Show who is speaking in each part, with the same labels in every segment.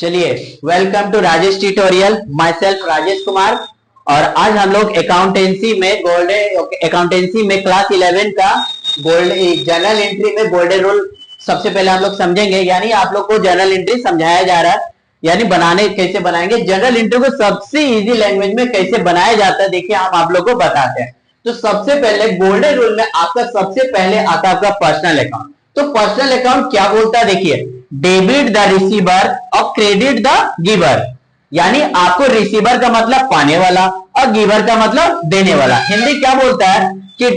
Speaker 1: चलिए, welcome to Rajesh tutorial. Myself Rajesh Kumar. और आज हम लोग अकाउंटेंसी में क्लास 11 का जर्नल एंट्री में गोल्डन रूल सबसे पहले हम लोग समझेंगे। यानी आप लोग को जर्नल एंट्री समझाया जा रहा है, यानी बनाने कैसे बनाएंगे, जर्नल एंट्री को सबसे इजी लैंग्वेज में कैसे बनाया जाता है, देखिए हम आप लोग को बताते हैं। तो सबसे पहले गोल्डन रूल में आपका सबसे पहले आता है आपका पर्सनल अकाउंट। तो पर्सनल अकाउंट क्या बोलता है, देखिए, डेबिट द रिसीवर और क्रेडिट द गिवर। यानी आपको रिसीवर का मतलब पाने वाला और गिवर का मतलब देने वाला। हिंदी क्या बोलता है कि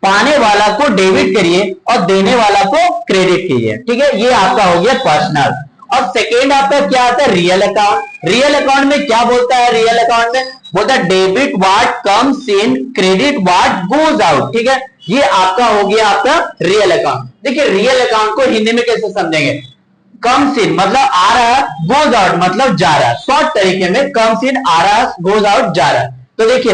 Speaker 1: पाने वाला को डेबिट करिए और देने वाला को क्रेडिट कीजिए। ठीक है, ये आपका हो गया पर्सनल। और सेकेंड आपका क्या आता है, रियल अकाउंट। रियल अकाउंट में क्या बोलता है, रियल अकाउंट में बोलता है debit what comes in, credit what goes out. ठीक है, ये आपका हो गया आपका रियल अकाउंट। देखिए, रियल अकाउंट को हिंदी में कैसे समझेंगे, कम्स इन मतलब आ रहा है, गोज आउट मतलब जा रहा है। शॉर्ट तरीके में कम्स इन आ रहा है, गोज आउट जा रहा है। तो देखिए,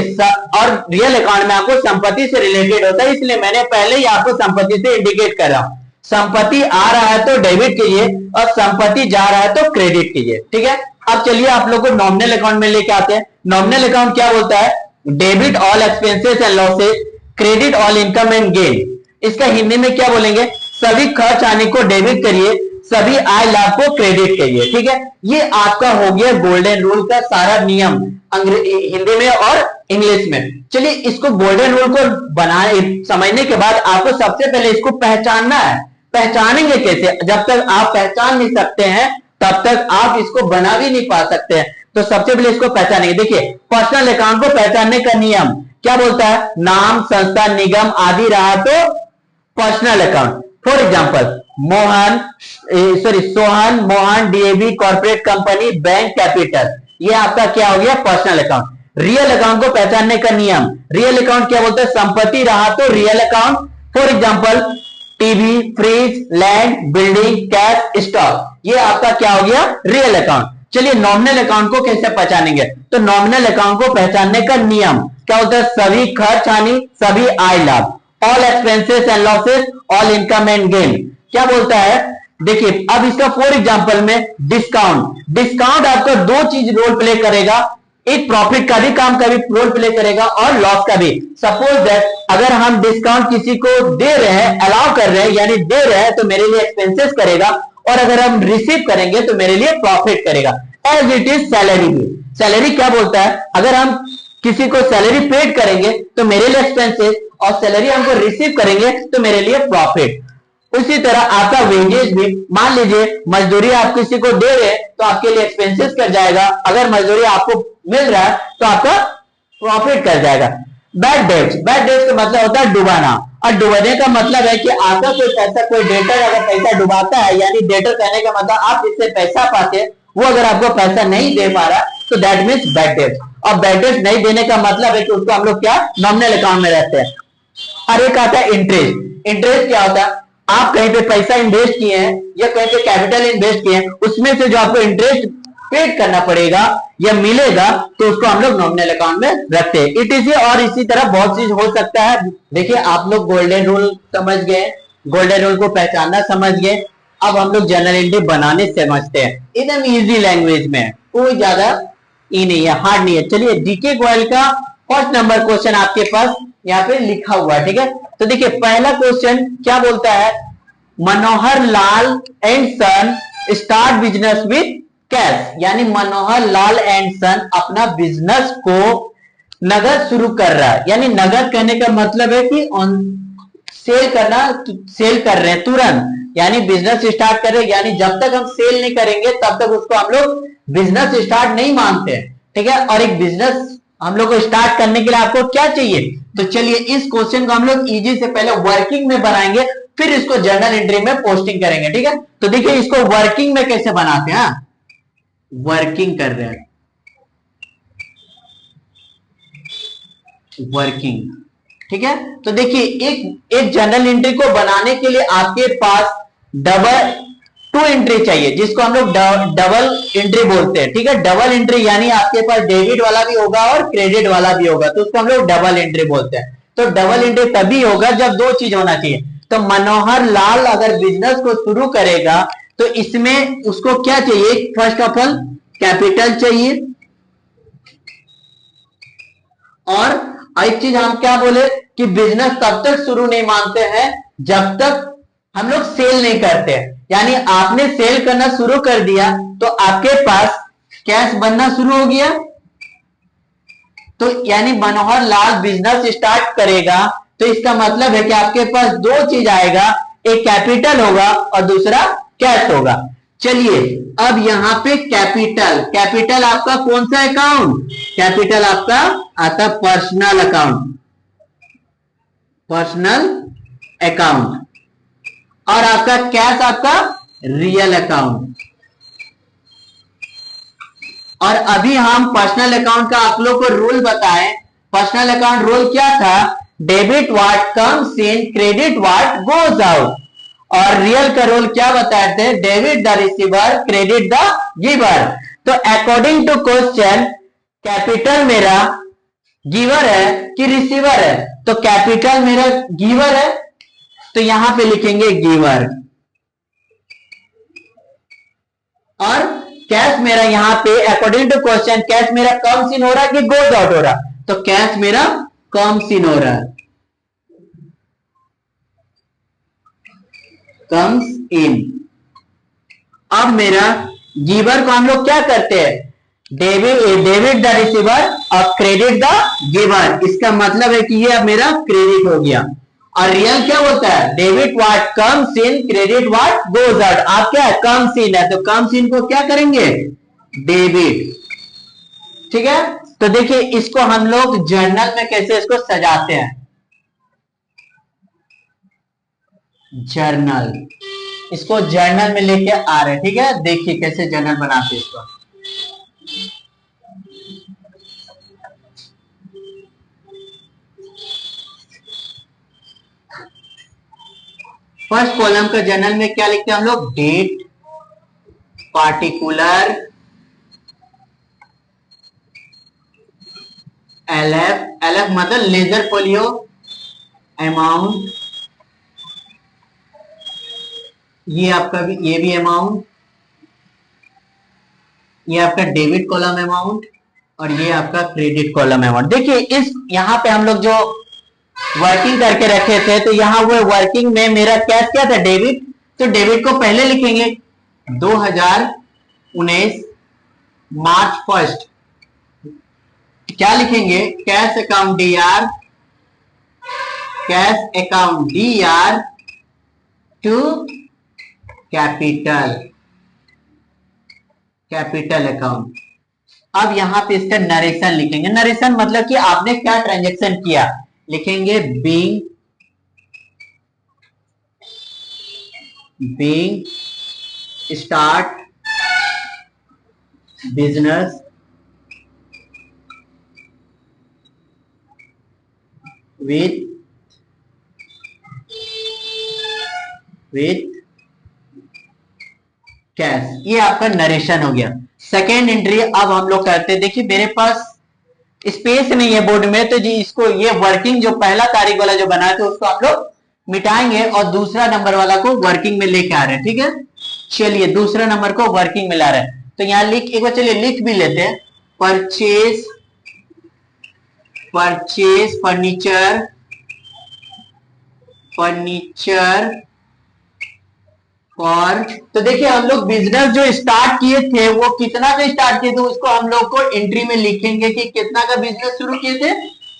Speaker 1: और रियल अकाउंट में आपको संपत्ति से रिलेटेड होता है, इसलिए मैंने पहले ही आपको संपत्ति से इंडिकेट कर रहा हूं। संपत्ति आ रहा है तो डेबिट कीजिए और संपत्ति जा रहा है तो क्रेडिट कीजिए। ठीक है, अब चलिए आप लोग को नॉमिनल अकाउंट में लेके आते हैं। नॉमिनल अकाउंट क्या बोलता है, debit all expenses and losses, credit all income and gain. इसका हिंदी में क्या बोलेंगे, सभी खर्च आने को डेबिट करिए, सभी आय लाभ को क्रेडिट करिए। ठीक है, ये आपका हो गया गोल्डन रूल का सारा नियम हिंदी में और इंग्लिश में। चलिए, इसको गोल्डन रूल को बनाए समझने के बाद आपको सबसे पहले इसको पहचानना है। पहचानेंगे कैसे, जब तक आप पहचान नहीं सकते हैं तब तक आप इसको बना भी नहीं पा सकते हैं। तो सबसे पहले इसको पहचानेंगे। देखिए, पर्सनल अकाउंट को पहचानने का नियम क्या बोलता है, नाम, संस्था, निगम आदि रहा तो personal account. For example, Sohan, Mohan, DAV, corporate company, bank, capital, ये आपका क्या हो गया, पर्सनल अकाउंट। रियल अकाउंट को पहचानने का नियम, रियल अकाउंट क्या बोलते हैं, संपत्ति रहा तो real account. For example, TV, fridge, land, building, cash, stock, ये आपका क्या हो गया, रियल अकाउंट। चलिए, नॉमिनल अकाउंट को कैसे पहचानेंगे, तो नॉमिनल अकाउंट को पहचानने का नियम क्या होता है, सभी खर्च हानि, सभी आय लाभ, all expenses and losses, all income and gain. क्या बोलता है, देखिए, अब इसका फॉर एग्जांपल में डिस्काउंट। डिस्काउंट आपका दो चीज रोल प्ले करेगा, एक प्रॉफिट का भी काम का भी रोल प्ले करेगा और लॉस का भी। सपोज दैट अगर हम डिस्काउंट किसी को दे रहे हैं, अलाउ कर रहे हैं, यानी दे रहे हैं, तो मेरे लिए एक्सपेंसेस करेगा, और अगर हम रिसीव करेंगे तो मेरे लिए प्रॉफिट करेगा। एज इट इज सैलरी भी। सैलरी क्या बोलता है, अगर हम किसी को सैलरी पेड करेंगे तो मेरे लिए एक्सपेंसेस, और सैलरी हमको रिसीव करेंगे तो मेरे लिए प्रॉफिट। उसी तरह आपका वेजेस भी, मान लीजिए मजदूरी आप किसी को दे रहे हैं तो आपके लिए एक्सपेंसेस कर जाएगा, अगर मजदूरी आपको मिल रहा है तो आपका प्रॉफिट कर जाएगा। बैड डेट्स, बैड डेट्स का मतलब होता है डुबाना, और डुबाने का मतलब है कि आपका कोई पैसा, कोई डेटर अगर पैसा डुबाता है, यानी डेटर कहने का मतलब आप जिससे पैसा पाते हैं वो अगर आपको पैसा नहीं दे पा रहा तो दैट मीन्स बैड डेट्स। और बैड डेट्स नहीं देने का मतलब है कि उसको हम लोग क्या, नॉमिनल अकाउंट में रहते हैं। और एक आता है इंटरेस्ट। इंटरेस्ट क्या होता है, आप कहीं पे पैसा इन्वेस्ट किए हैं या कहीं पे कैपिटल इन्वेस्ट किए हैं, उसमें से जो आपको इंटरेस्ट पेड करना पड़ेगा या मिलेगा तो उसको हम लोग नॉमिनल अकाउंट में रखते हैं। इट और इसी तरह बहुत चीज हो सकता है। देखिए, आप लोग गोल्डन रूल समझ गए, गोल्डन रूल को पहचानना समझ गए। अब हम लोग जर्नल एंट्री बनाने समझते हैं, एकदम इजी लैंग्वेज में, कोई ज्यादा ई नहीं है, हार्ड नहीं है। चलिए, डीके गोयल का फर्स्ट नंबर क्वेश्चन आपके पास यहाँ पे लिखा हुआ है। ठीक है, तो देखिए, पहला क्वेश्चन क्या बोलता है, Manohar Lal and son start business with cash. यानी मनोहर लाल एंड सन अपना बिजनेस को नगद शुरू कर रहा है। यानी नगद कहने का मतलब है कि सेल करना, सेल कर रहे हैं तुरंत, यानी बिजनेस स्टार्ट कर रहे हैं। यानी जब तक हम सेल नहीं करेंगे तब तक उसको हम लोग बिजनेस स्टार्ट नहीं मानते। ठीक है, और एक बिजनेस हम लोग को स्टार्ट करने के लिए आपको क्या चाहिए, तो चलिए इस क्वेश्चन को हम लोग इजी से पहले वर्किंग में बनाएंगे, फिर इसको जर्नल एंट्री में पोस्टिंग करेंगे। ठीक है, तो देखिए इसको वर्किंग में कैसे बनाते हैं, वर्किंग कर रहे हैं, वर्किंग। ठीक है, तो देखिए एक जर्नल एंट्री को बनाने के लिए आपके पास टू एंट्री चाहिए, जिसको हम लोग डबल एंट्री बोलते हैं। ठीक है, डबल एंट्री यानी आपके पास डेबिट वाला भी होगा और क्रेडिट वाला भी होगा, तो उसको हम लोग डबल एंट्री बोलते हैं। तो डबल एंट्री तभी होगा जब दो चीज होना चाहिए। तो मनोहर लाल अगर बिजनेस को शुरू करेगा तो इसमें उसको क्या चाहिए, फर्स्ट ऑफ ऑल कैपिटल चाहिए, और एक चीज हम क्या बोले कि बिजनेस तब तक शुरू नहीं मानते हैं जब तक हम लोग सेल नहीं करते हैं। यानी आपने सेल करना शुरू कर दिया तो आपके पास कैश बनना शुरू हो गया, तो यानी मनोहर लाल बिजनेस स्टार्ट करेगा तो इसका मतलब है कि आपके पास दो चीज आएगा, एक कैपिटल होगा और दूसरा कैश होगा। चलिए अब यहां पे कैपिटल, कैपिटल आपका कौन सा अकाउंट, कैपिटल आपका आता पर्सनल अकाउंट, पर्सनल अकाउंट, और आपका कैश आपका रियल अकाउंट। और अभी हम पर्सनल अकाउंट का आप लोग को रूल बताएं। पर्सनल अकाउंट रूल क्या था, debit what comes in, credit what goes out. और रियल का रूल क्या बताए थे, debit the receiver, credit the giver. तो अकॉर्डिंग टू क्वेश्चन कैपिटल मेरा गिवर है कि रिसीवर है, तो कैपिटल मेरा गिवर है तो यहां पे लिखेंगे गिवर, और कैश मेरा यहां पे अकॉर्डिंग टू क्वेश्चन कैश मेरा कम्स इन हो रहा है कि गोज आउट हो रहा, तो कैश मेरा कम्स इन हो रहा है, कम्स इन। अब मेरा गिवर को हम लोग क्या करते हैं, डेबिट द रिसीवर और क्रेडिट द गिवर, इसका मतलब है कि ये अब मेरा क्रेडिट हो गया। और रियल क्या होता है, debit what comes in, credit what goes out. आप क्या है, कम्स इन है तो कम्स इन को क्या करेंगे, डेबिट। ठीक है, तो देखिए इसको हम लोग जर्नल में कैसे इसको सजाते हैं, जर्नल, इसको जर्नल में लेके आ रहे हैं। ठीक है, देखिए कैसे जर्नल बनाते हैं इसको। फर्स्ट कॉलम का जर्नल में क्या लिखते हैं हम लोग, डेट, पार्टिकुलर, एलएफ, एलएफ मतलब लेजर फोलियो, अमाउंट, ये आपका भी, ये भी अमाउंट, ये आपका डेबिट कॉलम अमाउंट, और ये आपका क्रेडिट कॉलम अमाउंट। देखिए इस यहाँ पे हम लोग जो वर्किंग करके रखे थे, तो यहाँ वो वर्किंग में मेरा कैश क्या था, डेबिट, तो डेबिट को पहले लिखेंगे 2019 मार्च 1, क्या लिखेंगे, cash account D R, cash account D R to capital, capital account. अब यहां पे इसका नरेशन लिखेंगे, नरेशन मतलब कि आपने क्या ट्रांजैक्शन किया, लिखेंगे being start business with cash, ये आपका नरेशन हो गया। सेकेंड एंट्री अब हम लोग करते हैं, देखिए मेरे पास स्पेस नहीं है बोर्ड में, तो जी इसको ये वर्किंग जो पहला तारीख वाला जो बनाया था उसको हम लोग मिटाएंगे और दूसरा नंबर वाला को वर्किंग में लेके आ रहे हैं। ठीक है, चलिए दूसरा नंबर को वर्किंग में ला रहे हैं, तो यहाँ लिख, एक बार चलिए लिख भी लेते हैं, परचेज फर्नीचर और, तो देखिए हम लोग बिजनेस जो स्टार्ट किए थे वो कितना का स्टार्ट किए थे, उसको हम लोग को एंट्री में लिखेंगे कि कितना का बिजनेस शुरू किए थे,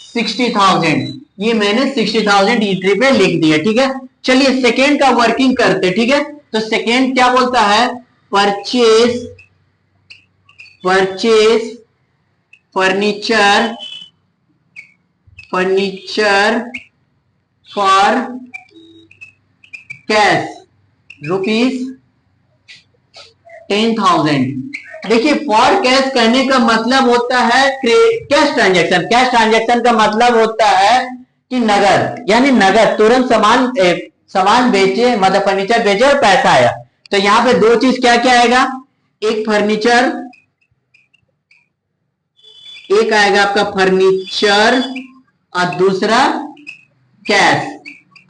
Speaker 1: 60,000। ये मैंने 60,000 एंट्री पे लिख दिया। ठीक है, चलिए सेकेंड का वर्किंग करते। ठीक है, तो सेकेंड क्या बोलता है, परचेज फर्नीचर फॉर कैश ₹10,000। देखिए फॉर कैश कहने का मतलब होता है कैश ट्रांजैक्शन, कैश ट्रांजैक्शन का मतलब होता है कि नगद, यानी नगद तुरंत सामान बेचे, मतलब फर्नीचर बेचे और पैसा आया। तो यहाँ पे दो चीज क्या क्या आएगा, एक फर्नीचर, एक आएगा आपका फर्नीचर और दूसरा कैश।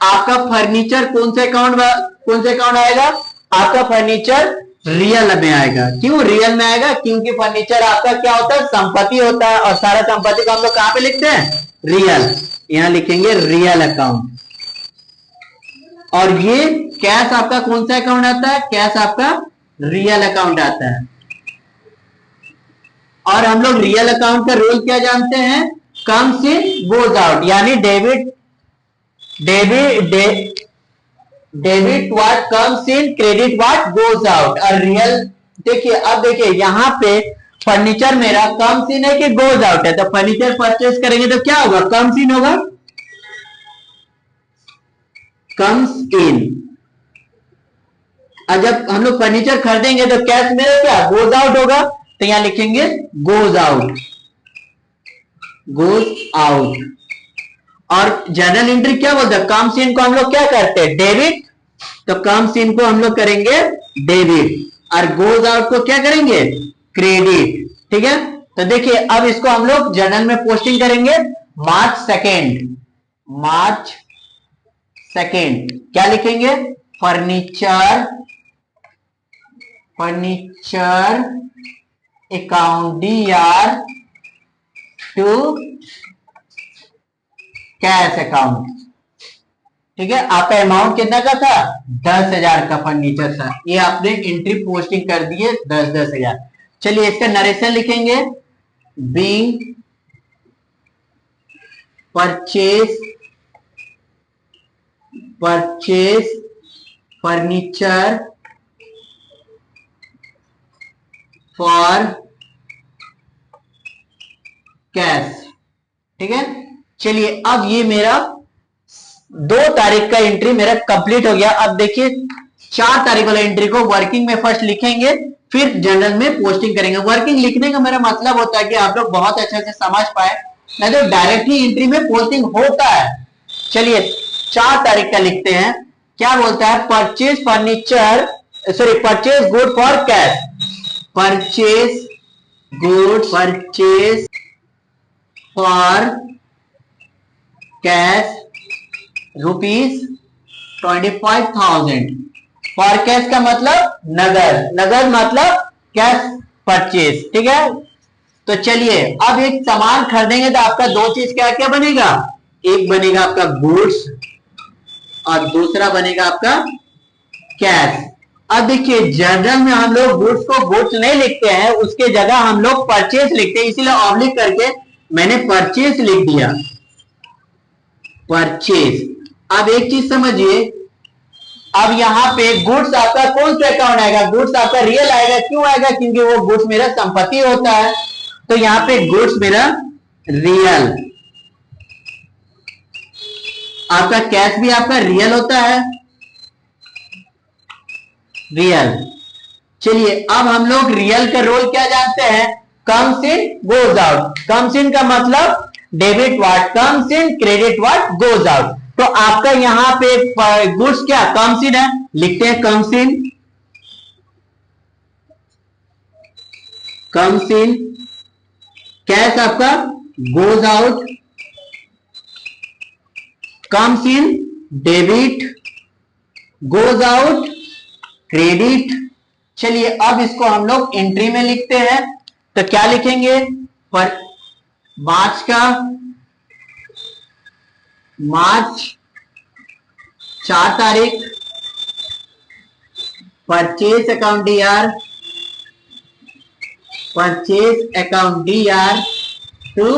Speaker 1: आपका फर्नीचर कौन से अकाउंट आएगा, आपका फर्नीचर रियल में आएगा। क्यों रियल में आएगा? क्योंकि फर्नीचर आपका क्या होता है? संपत्ति होता है, और सारा संपत्ति को हम लोग कहां पे लिखते हैं? रियल। यहां लिखेंगे रियल अकाउंट। और ये कैश आपका कौन सा अकाउंट आता है? कैश आपका रियल अकाउंट आता है। और हम लोग रियल अकाउंट का रूल क्या जानते हैं? कम्स इन गोज आउट, यानी debit what comes in, credit what goes out. और रियल, देखिए अब देखिए यहां पे फर्नीचर मेरा कम्स इन है कि गोज आउट है? तो फर्नीचर परचेज करेंगे तो क्या होगा? कम्स इन होगा, कम्स इन। और जब हम लोग फर्नीचर खरीदेंगे तो कैश मेरा क्या? गोज आउट होगा। तो यहां लिखेंगे गोज आउट, गोज आउट। और जनरल एंट्री क्या बोलते हैं? कम्स इन को हम लोग क्या करते हैं? डेबिट। तो कम्स इन को हम लोग करेंगे डेबिट, और गोज आउट को क्या करेंगे? क्रेडिट। ठीक है, तो देखिए अब इसको हम लोग जर्नल में पोस्टिंग करेंगे। मार्च सेकेंड, मार्च सेकेंड क्या लिखेंगे? Furniture, furniture account DR to cash account. ठीक है, आपका अमाउंट कितना का था? 10,000 का फर्नीचर था। ये आपने एंट्री पोस्टिंग कर दिए 10,000। चलिए इसका नरेशन लिखेंगे। Being purchase furniture for cash. ठीक है, चलिए अब ये मेरा 2 तारीख का एंट्री मेरा कंप्लीट हो गया। अब देखिए 4 तारीख वाला एंट्री को वर्किंग में फर्स्ट लिखेंगे, फिर जनरल में पोस्टिंग करेंगे। वर्किंग लिखने का मेरा मतलब होता है कि आप लोग बहुत अच्छे से समझ पाए, नहीं तो डायरेक्ट ही एंट्री में पोस्टिंग होता है। चलिए 4 तारीख का लिखते हैं। क्या बोलता है? Purchase furniture, sorry purchase good for cash, purchase good, purchase for cash ₹25,000। For cash का मतलब नगद, नगद मतलब कैश परचेज। ठीक है, तो चलिए अब एक सामान खरीदेंगे तो आपका 2 चीज क्या क्या बनेगा? एक बनेगा आपका गुड्स और दूसरा बनेगा आपका कैश। अब देखिए जनरल में हम लोग गुड्स को गुड्स नहीं लिखते हैं, उसके जगह हम लोग परचेज लिखते हैं, इसीलिए ऑब्लिक करके मैंने परचेज लिख दिया, परचेज। अब एक चीज समझिए, अब यहां पे गुड्स आपका कौन सा अकाउंट आएगा? गुड्स आपका रियल आएगा। क्यों आएगा? क्योंकि वो गुड्स मेरा संपत्ति होता है। तो यहां पे गुड्स मेरा रियल, आपका कैश भी आपका रियल होता है, रियल। चलिए अब हम लोग रियल का रोल क्या जानते हैं? कम्स इन गोज आउट। कम्स इन का मतलब debit what comes in, credit what goes out. तो आपका यहां पे गुड्स क्या? कम्स इन है, लिखते हैं comes in, comes in. Cash आपका goes out, comes in debit, goes out credit. चलिए अब इसको हम लोग एंट्री में लिखते हैं। तो क्या लिखेंगे? पर मार्च का, मार्च 4 तारीख, purchase account DR, purchase account DR to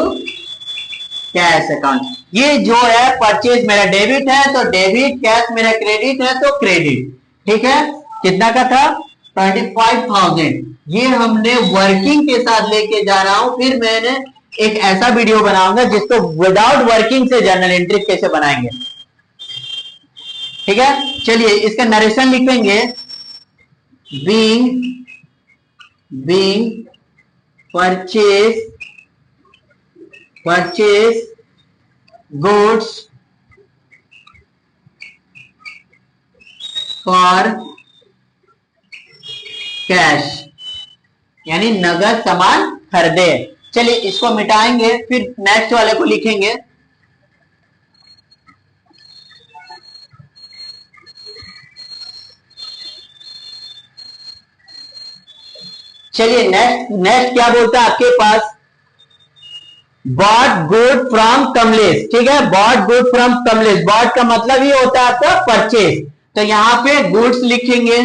Speaker 1: cash account. ये जो है परचेज मेरा डेबिट है तो डेबिट, कैश मेरा क्रेडिट है तो क्रेडिट। ठीक है, कितना का था? 25,000। ये हमने वर्किंग के साथ लेके जा रहा हूं, फिर मैंने एक ऐसा वीडियो बनाऊंगा जिसको विदाउट वर्किंग से जर्नल एंट्री कैसे बनाएंगे। ठीक है, चलिए इसका नरेशन लिखेंगे। Being purchase goods for cash, यानी नगद सामान खरीदे। चलिए इसको मिटाएंगे, फिर नेक्स्ट वाले को लिखेंगे। चलिए नेक्स्ट नेक्स्ट क्या बोलता है आपके पास, बॉट गुड फ्रॉम कमलेश। ठीक है, bought good from Kamlesh, bought का मतलब ये होता है आपका परचेज। तो यहां पे गुड्स लिखेंगे,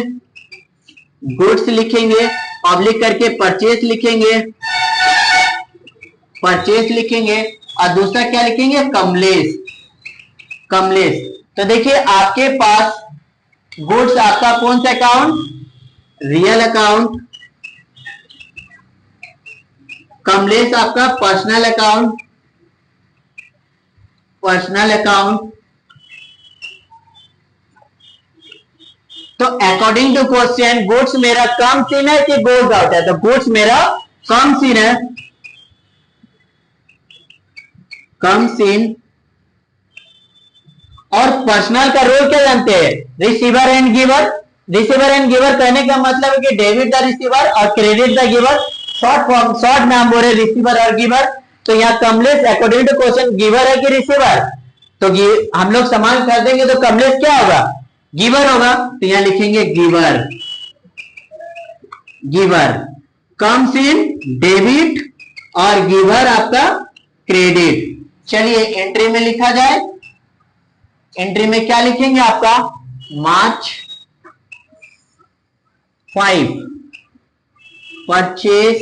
Speaker 1: गुड्स लिखेंगे, ऑब्लिक करके परचेज लिखेंगे, परचेज लिखेंगे, और दूसरा क्या लिखेंगे, कमलेश, कमलेश। तो देखिए आपके पास गुड्स आपका कौन सा अकाउंट, रियल अकाउंट, कमलेश आपका पर्सनल अकाउंट, पर्सनल अकाउंट। तो अकॉर्डिंग टू क्वेश्चन गुड्स मेरा कम सीन है कि गोज आउट है, तो गुड्स मेरा कम सीन है, कम सीन। और पर्सनल का रोल क्या जानते हैं, receiver and giver. Receiver and giver कहने का मतलब है कि डेबिट द रिसीवर और credit the giver, short form, short में हम बोल रहे रिसीवर और गिवर। तो यहाँ Kamlesh according to question giver है कि रिसीवर, तो हम लोग सामान खरीदेंगे तो कमलेश क्या होगा, गिवर होगा, तो यहां लिखेंगे giver, giver. Comes in debit और गिवर आपका क्रेडिट। चलिए एंट्री में लिखा जाए, एंट्री में क्या लिखेंगे आपका, March 5 purchase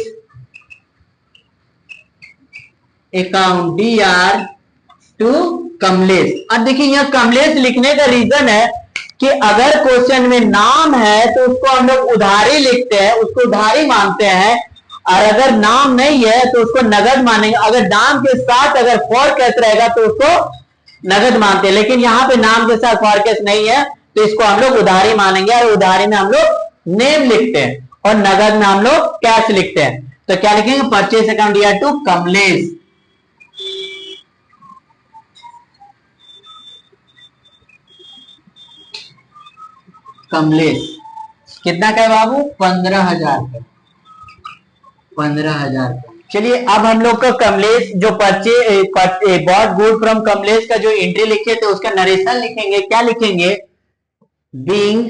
Speaker 1: account DR to Kamlesh. अब देखिए यहां कमलेश लिखने का रीजन है कि अगर क्वेश्चन में नाम है तो उसको हम लोग उधारी लिखते हैं, उसको उधारी मानते हैं, और अगर नाम नहीं है तो उसको नगद मानेंगे। अगर नाम के साथ अगर फॉर कैश रहेगा तो उसको नगद मानते हैं, लेकिन यहाँ पे नाम के साथ फॉर कैश नहीं है तो इसको हम लोग उधारी मानेंगे, और उधारी में हम लोग नेम लिखते हैं और नगद में हम लोग कैश लिखते हैं। तो क्या लिखेंगे, purchase account DR to Kamlesh, Kamlesh. कितना का है बाबू, 15,000 का, 15,000 का। चलिए अब हम लोग का कमलेश जो बॉट गुड फ्रॉम कमलेश का जो एंट्री लिखे थे उसका नरेशन लिखेंगे। क्या लिखेंगे, being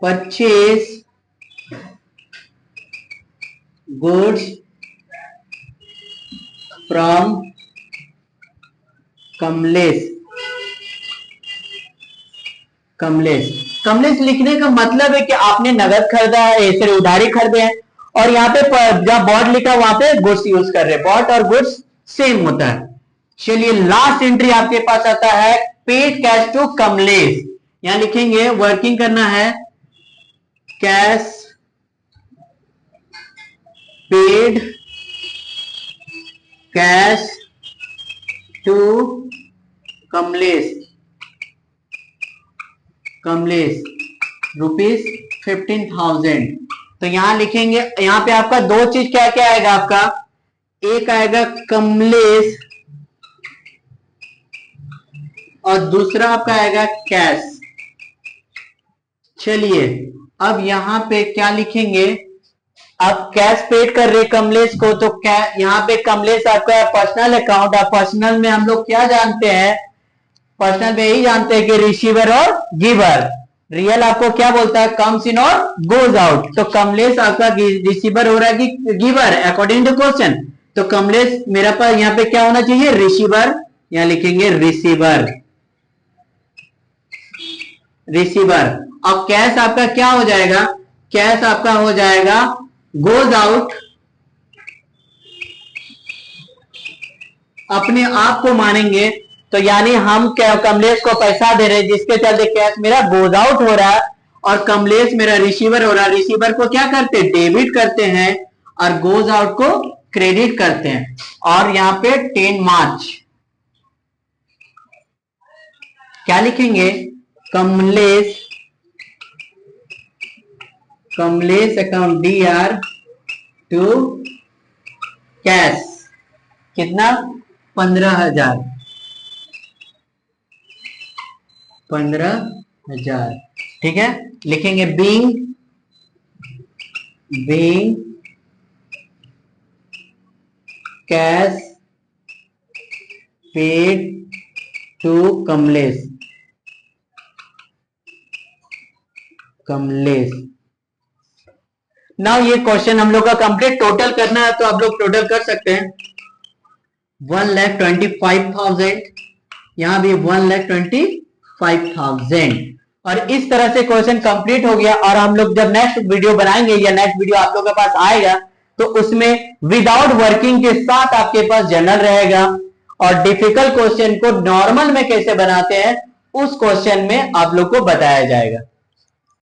Speaker 1: purchase goods from Kamlesh, Kamlesh. Kamlesh लिखने का मतलब है कि आपने नगद खरीदा है, सिर्फ उधारी खरीदे हैं, और यहाँ पे जब बॉट लिखा वहां पे गुड्स यूज कर रहे हैं, बॉट और गुड्स सेम होता है। चलिए लास्ट एंट्री आपके पास आता है, पेड कैश टू कमलेश। यहां लिखेंगे वर्किंग करना है, cash paid cash to Kamlesh, Kamlesh ₹15,000। तो यहां लिखेंगे, यहां पे आपका दो चीज क्या क्या आएगा आपका, एक आएगा कमलेश और दूसरा आपका आएगा कैश। चलिए अब यहां पे क्या लिखेंगे, आप कैश पेड कर रहे कमलेश को, तो यहाँ पे कमलेश आपका पर्सनल अकाउंट, और पर्सनल में हम लोग क्या जानते हैं, पर्सनल में यही जानते हैं कि रिसीवर और गिवर। रियल आपको क्या बोलता है, कम्स इन और गोज आउट। तो कमलेश आपका रिसीवर हो रहा है कि गिवर अकॉर्डिंग टू क्वेश्चन, तो कमलेश मेरा पास यहाँ पे क्या होना चाहिए, रिसीवर। यहां लिखेंगे रिसीवर, रिसीवर। और कैश आपका क्या हो जाएगा, कैश आपका हो जाएगा गोज आउट, अपने आप को मानेंगे। तो यानी हम कमलेश को पैसा दे रहे हैं जिसके चलते कैश मेरा गोज आउट हो रहा है, और कमलेश मेरा रिसीवर हो रहा है। रिसीवर को क्या करते हैं, डेबिट करते हैं, और गोज आउट को क्रेडिट करते हैं। और यहां पे 10 मार्च क्या लिखेंगे, Kamlesh, Kamlesh account DR to cash, कितना, 15,000, 15,000। ठीक है, लिखेंगे being cash paid to Kamlesh, Kamlesh. Now ये क्वेश्चन हम लोग का कंप्लीट टोटल करना है, तो आप लोग टोटल कर सकते हैं। 1,25,000, यहां भी 1,25,000। और इस तरह से क्वेश्चन कंप्लीट हो गया। और हम लोग जब नेक्स्ट वीडियो बनाएंगे या नेक्स्ट वीडियो आप लोग के पास आएगा, तो उसमें विदाउट वर्किंग के साथ आपके पास जनरल रहेगा, और डिफिकल्ट क्वेश्चन को नॉर्मल में कैसे बनाते हैं उस क्वेश्चन में आप लोग को बताया जाएगा।